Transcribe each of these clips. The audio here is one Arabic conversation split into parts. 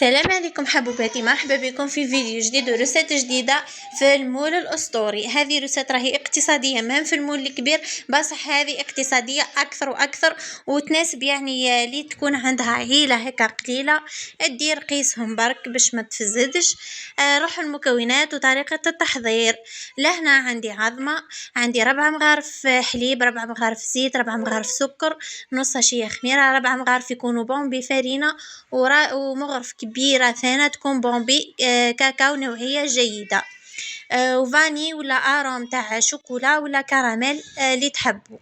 السلام عليكم حبوباتي، مرحبا بكم في فيديو جديد ورسالة جديدة في المول الأسطوري. هذه رسالة راهي اقتصادية مهم في المول الكبير، بصح هذه اقتصادية أكثر وأكثر وتناسب يعني اللي تكون عندها عيلة هكا قليلة تدير قيسهم برك باش ما تفزدش. روح المكونات وطريقة التحضير. لهنا عندي عظمة، عندي 4 مغارف حليب، 4 مغارف زيت، 4 مغارف سكر، نص شيء خميرة، 4 مغارف يكونوا بومبي فرينة، ومغرف كبيرة ثانية تكون بومبي كاكاو نوعية جيدة، وفاني ولا أروم تاع شوكولا ولا كراميل اللي تحبوا.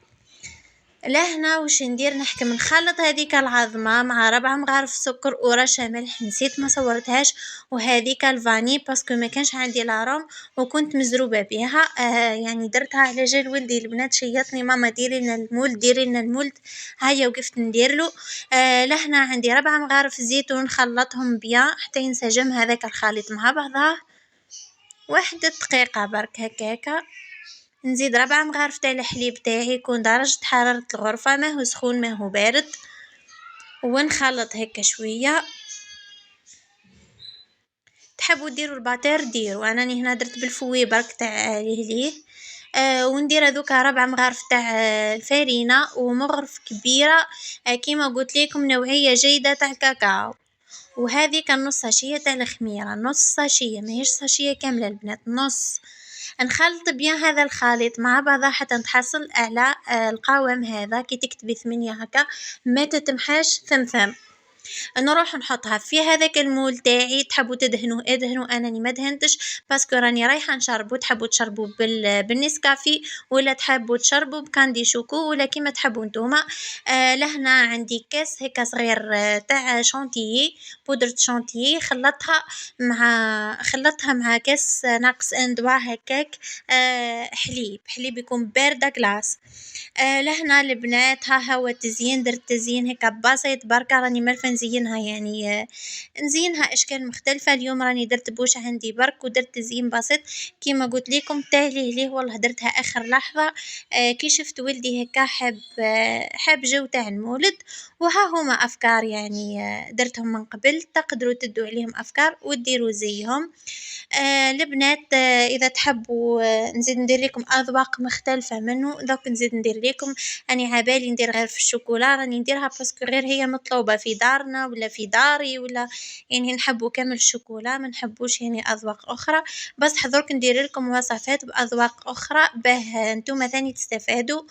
لهنا وش ندير، نحكم نخلط هذيك العظمة مع 4 مغارف سكر ورشة ملح، نسيت ما صورتهاش، وهذيك الفاني باسكو ما كانش عندي لاروم وكنت مزروبة بها. يعني درتها على جال ولدي، البنات شيطني ماما ديري لنا المولد ديري لنا المولد، هيا وقفت نديرلو. لهنا عندي 4 مغارف زيت ونخلطهم بيان حتى ينسجم هذاك الخليط مع بعضها 1 دقيقة برك هكاكا. نزيد 4 مغارف تاع الحليب تاعي يكون درجة حرارة الغرفة ماهو سخون ماهو بارد، ونخلط هكا شوية. تحبوا ديروا الباتير ديروا، انا هنا درت بالفوي برك تاع ليه. وندير هذوك 4 مغارف تاع الفارينة ومغرف كبيرة كيما قلت لكم نوعية جيدة تاع كاكاو، وهذه كان نص ساشية تاع الخميرة، نص ساشية ماهيش ساشية كاملة البنات، نص. نخلط بيان هذا الخليط مع بعضه حتى نتحصل على القوام هذا، كي تكتبي 8 هكا ما تتمحاش ثمثم. نروح نحطها في هذاك المول تاعي، تحبوا تدهنوا ادهنوا، انني ما دهنتش باسكو راني رايحه نشربوا. تحبوا تشربوا بالنسكافي ولا تحبوا تشربوا بكاندي شوكو ولا كيما تحبوا نتوما. لهنا عندي كاس هكا صغير تاع شانتيي، بودرة شانتيي، خلطتها مع كاس ناقص اندواء هكاك حليب يكون بارده كلاص. لهنا البنات ها هو التزيين، درت تزيين هكا بسيط بركة، راني مالفه نزينها يعني نزينها اشكال مختلفة. اليوم راني درت بوش عندي برك ودرت تزيين بسيط كيما قلت لكم تالي ليه، والله درتها اخر لحظة كي شفت ولدي هكا حب جو تاع المولد. وها هما افكار يعني درتهم من قبل، تقدروا تدوا عليهم افكار وديروا زيهم. البنات اذا تحبوا نزيد ندير لكم اذواق مختلفه منه، دوك نزيد ندير لكم. اني عبالي ندير غير في الشوكولا، راني نديرها باسكو غير هي مطلوبه في دارنا ولا في داري، ولا يعني نحبوا كامل الشوكولا ما نحبوش يعني اذواق اخرى. بس حضرك ندير لكم وصفات باذواق اخرى باه نتوما ثاني تستفادوا